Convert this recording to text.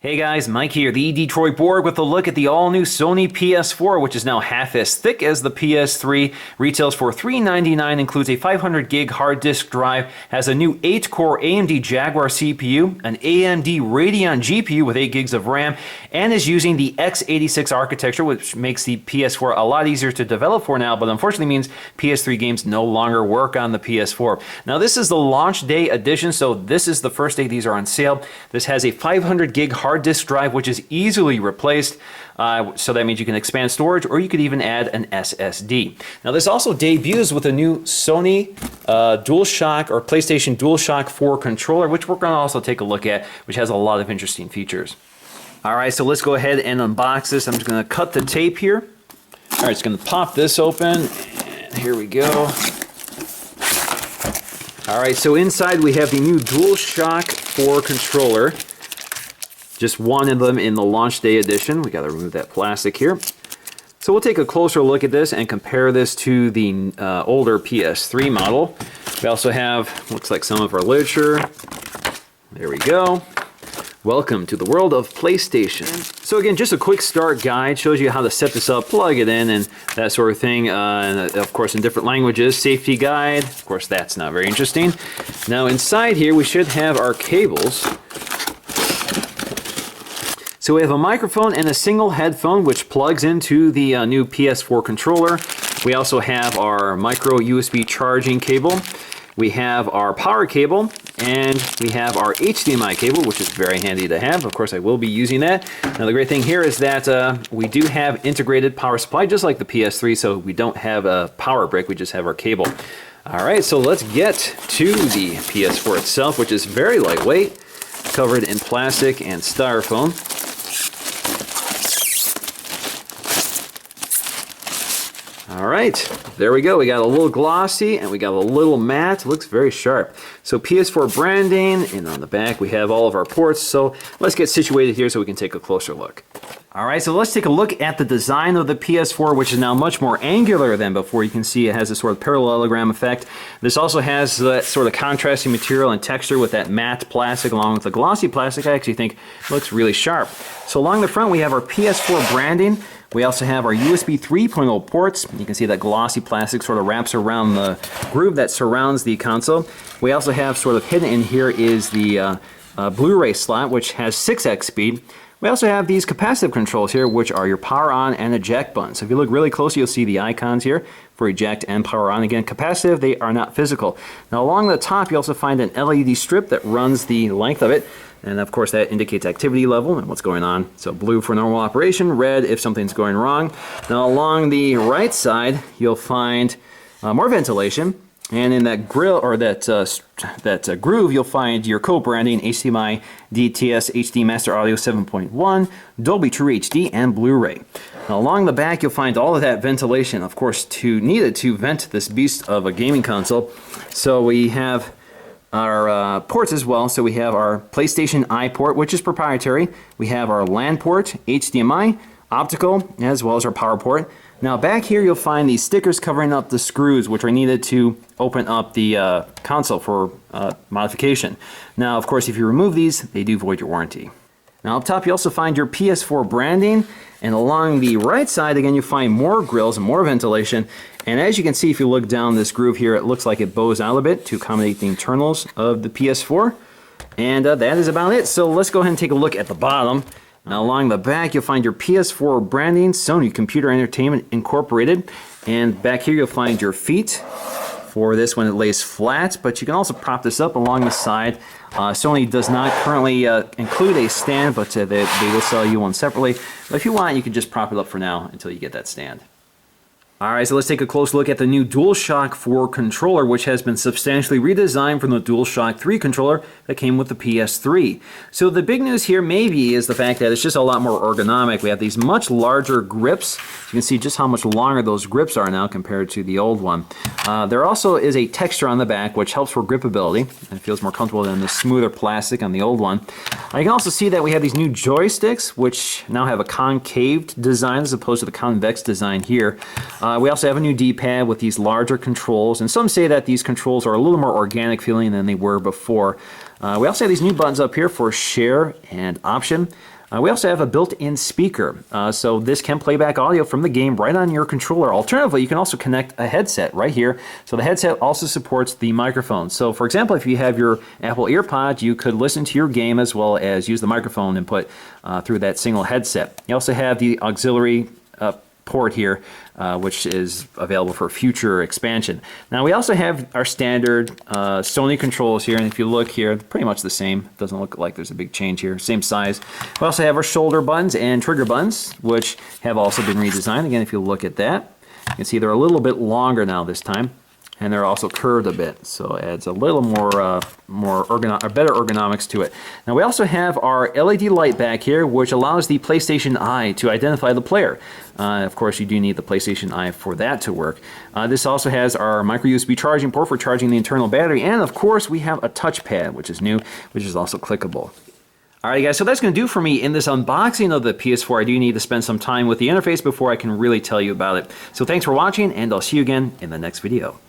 Hey guys, Mike here, the Detroit Borg, with a look at the all-new Sony PS4, which is now half as thick as the PS3, retails for $399, includes a 500 gig hard disk drive, has a new 8-core AMD Jaguar CPU, an AMD Radeon GPU with 8 gigs of RAM, and is using the x86 architecture, which makes the PS4 a lot easier to develop for now, but unfortunately means PS3 games no longer work on the PS4. Now this is the launch day edition, so this is the first day these are on sale. This has a 500 gig hard disk drive, which is easily replaced. So that means you can expand storage, or you could even add an SSD. Now this also debuts with a new Sony DualShock or PlayStation DualShock 4 controller, which we're going to also take a look at, which has a lot of interesting features. All right, so let's go ahead and unbox this. I'm just going to cut the tape here. All right, just going to pop this open, and here we go. All right, so inside we have the new DualShock 4 controller. Just one of them in the launch day edition. We got to remove that plastic here. So we'll take a closer look at this and compare this to the older PS3 model. We also have, looks like, some of our literature. There we go. Welcome to the world of PlayStation. So again, just a quick start guide, shows you how to set this up, plug it in, and that sort of thing. And of course in different languages. Safety guide, of course that's not very interesting. Now inside here we should have our cables. So we have a microphone and a single headphone which plugs into the new PS4 controller. We also have our micro USB charging cable. We have our power cable, and we have our HDMI cable, which is very handy to have. Of course, I will be using that. Now, the great thing here is that we do have integrated power supply, just like the PS3, so we don't have a power brick, we just have our cable. All right, so let's get to the PS4 itself, which is very lightweight, covered in plastic and styrofoam. All right, there we go. We got a little glossy and we got a little matte. It looks very sharp. So PS4 branding, and on the back we have all of our ports. So let's get situated here so we can take a closer look. All right, so let's take a look at the design of the PS4, which is now much more angular than before. You can see it has a sort of parallelogram effect. This also has that sort of contrasting material and texture with that matte plastic along with the glossy plastic. I actually think looks really sharp. So along the front we have our PS4 branding. We also have our USB 3.0 ports. You can see that glossy plastic sort of wraps around the groove that surrounds the console. We also have sort of hidden in here is the Blu-ray slot, which has 6x speed. We also have these capacitive controls here, which are your power on and eject buttons. So if you look really closely, you'll see the icons here for eject and power on. Again, capacitive, they are not physical. Now along the top, you also find an LED strip that runs the length of it. And of course that indicates activity level and what's going on. So blue for normal operation, red if something's going wrong. Now along the right side, you'll find more ventilation. And in that grill, or that groove, you'll find your co-branding HDMI, DTS, HD Master Audio 7.1, Dolby True HD, and Blu-ray. Now along the back, you'll find all of that ventilation, of course, needed to vent this beast of a gaming console. So we have our ports as well. So we have our PlayStation I port, which is proprietary. We have our LAN port, HDMI, optical, as well as our power port. Now back here you'll find these stickers covering up the screws, which are needed to open up the console for modification. Now of course if you remove these, they do void your warranty. Now up top you also find your PS4 branding, and along the right side again you find more grills and more ventilation. And as you can see, if you look down this groove here, it looks like it bows out a bit to accommodate the internals of the PS4. And that is about it. So let's go ahead and take a look at the bottom. Now along the back, you'll find your PS4 branding, Sony Computer Entertainment Incorporated. And back here, you'll find your feet. For this one, it lays flat, but you can also prop this up along the side. Sony does not currently include a stand, but they will sell you one separately. But if you want, you can just prop it up for now until you get that stand. Alright, so let's take a close look at the new DualShock 4 controller, which has been substantially redesigned from the DualShock 3 controller that came with the PS3. So the big news here maybe is the fact that it's just a lot more ergonomic. We have these much larger grips. You can see just how much longer those grips are now compared to the old one. There also is a texture on the back which helps for gripability. It feels more comfortable than the smoother plastic on the old one. You can also see that we have these new joysticks, which now have a concaved design as opposed to the convex design here. We also have a new D-pad with these larger controls, and some say that these controls are a little more organic feeling than they were before. We also have these new buttons up here for share and option. We also have a built-in speaker, so this can play back audio from the game right on your controller. Alternatively, you can also connect a headset right here. So the headset also supports the microphone. So for example, if you have your Apple EarPod, you could listen to your game as well as use the microphone input through that single headset. You also have the auxiliary port here, which is available for future expansion. Now we also have our standard Sony controls here, and if you look here, pretty much the same. Doesn't look like there's a big change here. Same size. We also have our shoulder buttons and trigger buttons, which have also been redesigned. Again, if you look at that, you can see they're a little bit longer now this time, and they're also curved a bit, so it adds a little more better ergonomics to it. Now we also have our LED light back here, which allows the PlayStation Eye to identify the player. Of course, you do need the PlayStation Eye for that to work. This also has our micro USB charging port for charging the internal battery, and of course we have a touchpad, which is new, which is also clickable. Alright guys, so that's going to do for me in this unboxing of the PS4. I do need to spend some time with the interface before I can really tell you about it. So thanks for watching, and I'll see you again in the next video.